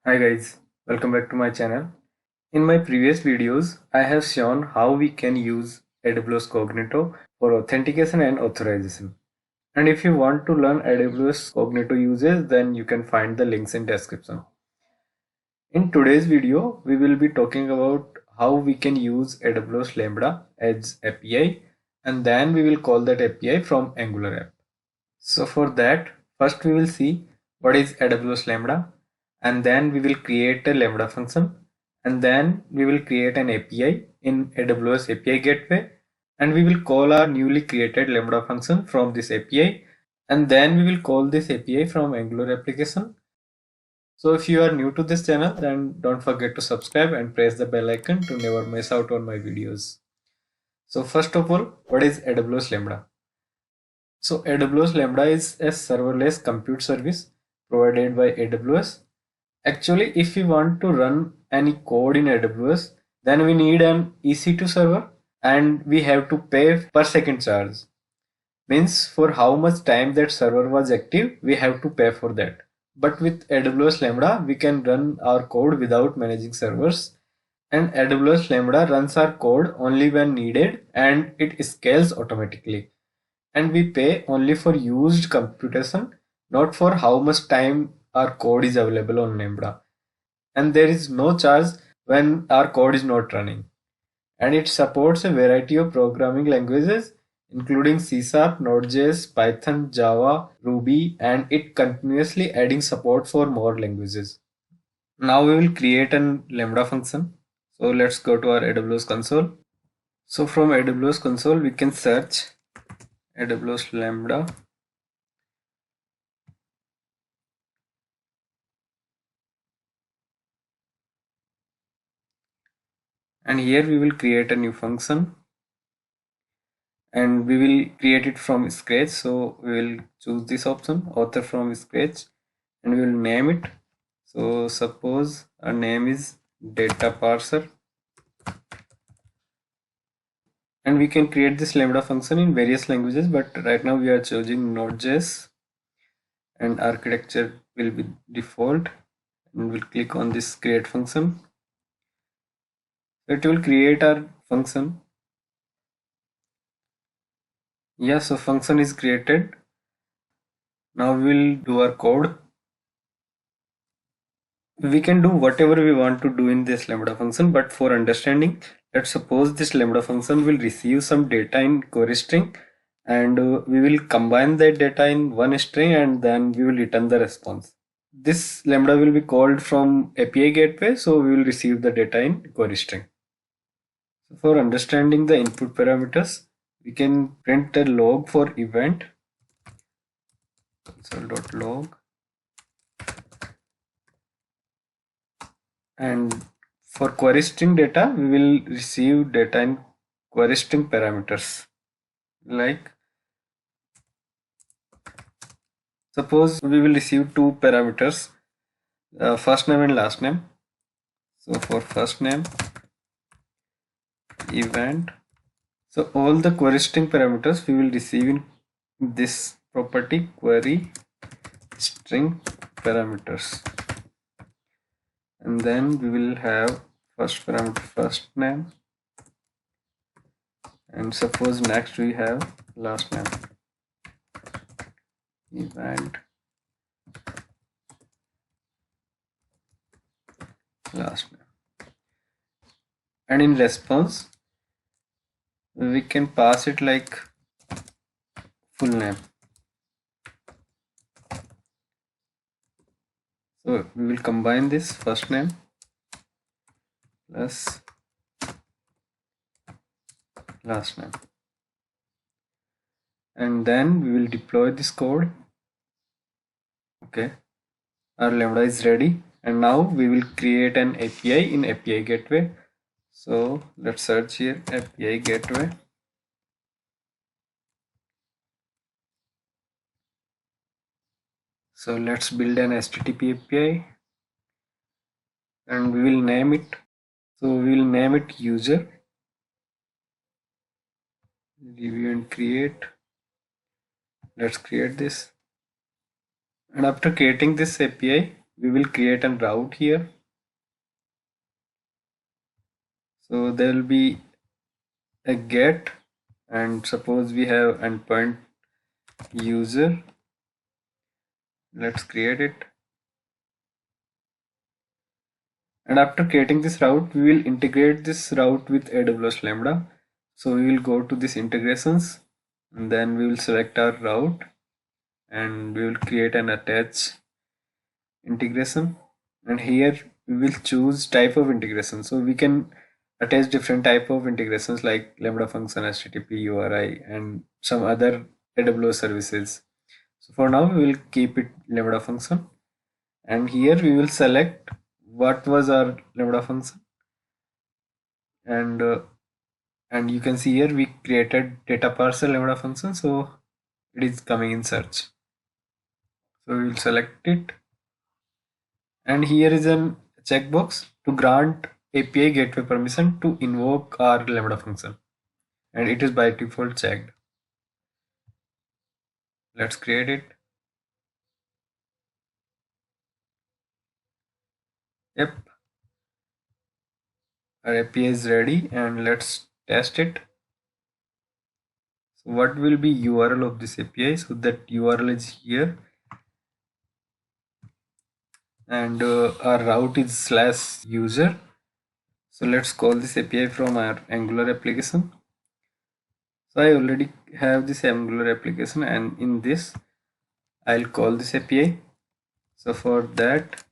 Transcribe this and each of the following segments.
Hi guys, welcome back to my channel. In my previous videos, I have shown how we can use AWS Cognito for authentication and authorization. And if you want to learn AWS Cognito uses, then you can find the links in description. In today's video, we will be talking about how we can use AWS Lambda as API, and then we will call that API from Angular app. So for that, first we will see what is AWS Lambda, and then we will create a Lambda function, and then we will create an API in AWS API Gateway, and we will call our newly created Lambda function from this API, and then we will call this API from Angular application. So if you are new to this channel, then don't forget to subscribe and press the bell icon to never miss out on my videos. So first of all, what is AWS Lambda? So AWS Lambda is a serverless compute service provided by AWS. Actually, if we want to run any code in AWS, then we need an EC2 server and we have to pay per second charge. Means for how much time that server was active, we have to pay for that. But with AWS Lambda, we can run our code without managing servers. And AWS Lambda runs our code only when needed and it scales automatically, and we pay only for used computation, not for how much time our code is available on Lambda. And there is no charge when our code is not running. And it supports a variety of programming languages, including C Sharp, Node.js, Python, Java, Ruby, and it continuously adding support for more languages. Now we will create an Lambda function. So let's go to our AWS console. So from AWS console, we can search AWS Lambda. And here we will create a new function and we will create it from scratch. So we will choose this option, author from scratch, and we will name it. So suppose our name is data parser, and we can create this Lambda function in various languages, but right now we are choosing Node.js, and architecture will be default, and we'll click on this create function. It will create our function. Yeah, so function is created. Now we'll do our code. We can do whatever we want to do in this Lambda function, but for understanding, let's suppose this Lambda function will receive some data in query string, and we will combine that data in one string and then we will return the response. This Lambda will be called from API gateway, so we will receive the data in query string. So for understanding the input parameters, we can print a log for event console.log, and for query string data we will receive data in query string parameters. Like suppose we will receive two parameters, first name and last name. So for first name event, so all the query string parameters we will receive in this property query string parameters, and then we will have first parameter first name, and suppose next we have last name event last name, and in response we can pass it like full name. So we will combine this first name plus last name, and then we will deploy this code. Okay, our Lambda is ready, and now we will create an API in API gateway. So let's search here API gateway. So let's build an HTTP API, and we will name it. So we will name it user, review and create. Let's create this, and after creating this API, we will create a route here. So there will be a get, and suppose we have endpoint user. Let's create it. And after creating this route, we will integrate this route with AWS Lambda. So we will go to this integrations, and then we will select our route, and we will create an attach integration. And here we will choose type of integration. So we can attach different type of integrations like Lambda function, HTTP, URI, and some other AWS services. So for now we will keep it Lambda function, and here we will select what was our Lambda function, and you can see here we created data parser Lambda function, so it is coming in search. So we will select it, and here is a checkbox to grant API gateway permission to invoke our Lambda function, and it is by default checked. Let's create it. Yep, our API is ready, and let's test it. So what will be URL of this API? So that URL is here, and our route is /user. So let's call this API from our Angular application. So I already have this Angular application, and in this I'll call this API. So for that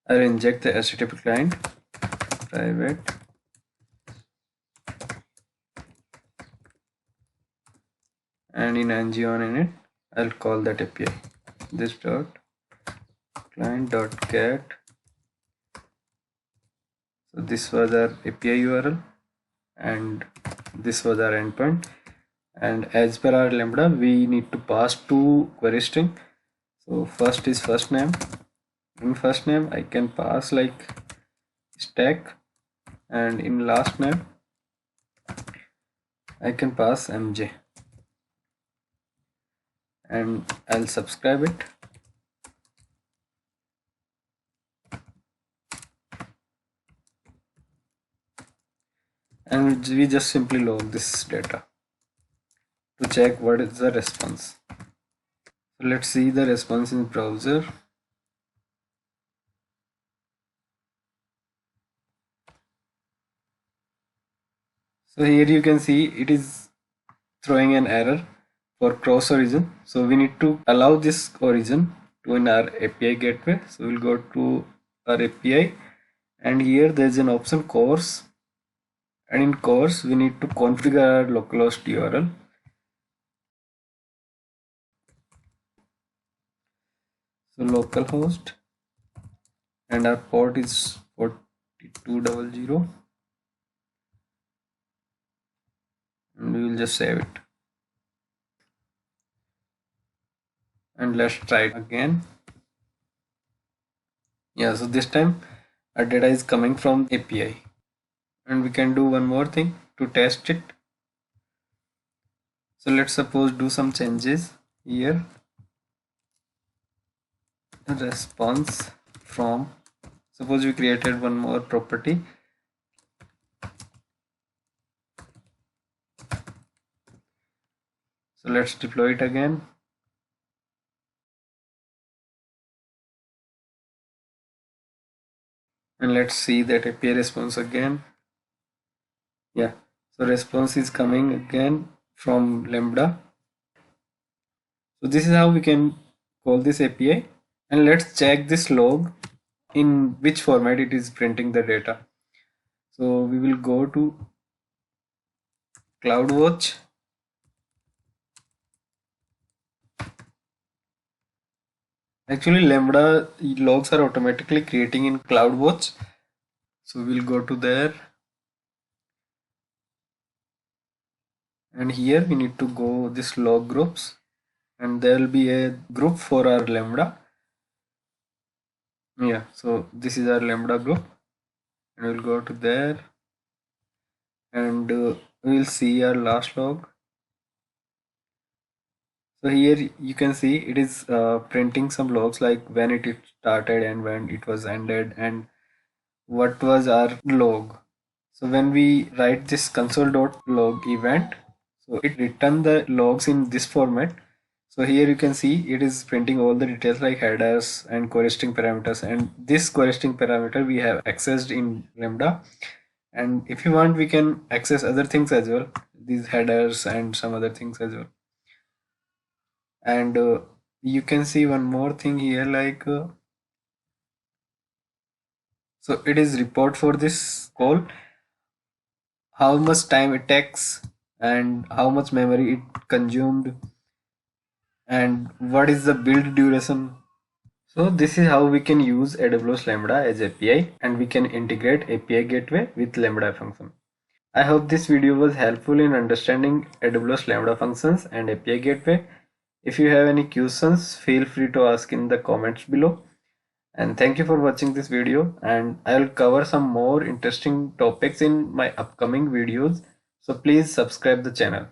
I'll inject the HTTP client private, and in ng on init I'll call that API. This dot client dot get. So this was our API URL, and this was our endpoint. And as per our Lambda, we need to pass two query string. So first is first name. In first name I can pass like stack, and in last name I can pass mj, and I'll subscribe it. And we just simply log this data to check what is the response. So let's see the response in browser. So here you can see it is throwing an error for cross origin. So we need to allow this origin to in our API gateway. So we'll go to our API, and here there's an option course, and in course we need to configure our localhost URL. So localhost, and our port is 4200, and we will just save it, and let's try it again. Yeah, so this time our data is coming from API, and we can do one more thing to test it. So let's suppose do some changes here. Response from, suppose we created one more property. So let's deploy it again. And let's see that API response again. Yeah, so response is coming again from Lambda. So this is how we can call this API. And let's check this log in which format it is printing the data. So we will go to CloudWatch. Actually, Lambda logs are automatically creating in CloudWatch. So we'll go to there, and here we need to go this log groups, and there will be a group for our Lambda. Yeah, so this is our Lambda group, and we'll go to there, and we'll see our last log. So here you can see it is printing some logs like when it started and when it was ended and what was our log. So when we write this console.log event, so it return the logs in this format. So here you can see it is printing all the details like headers and query string parameters, and this query string parameter we have accessed in Lambda. And if you want, we can access other things as well, these headers and some other things as well. And you can see one more thing here, like so it is report for this call, how much time it takes and how much memory it consumed and what is the build duration. So this is how we can use AWS Lambda as API, and we can integrate API gateway with Lambda function. I hope this video was helpful in understanding AWS Lambda functions and API gateway. If you have any questions, feel free to ask in the comments below. And thank you for watching this video, and I will cover some more interesting topics in my upcoming videos. So please subscribe the channel.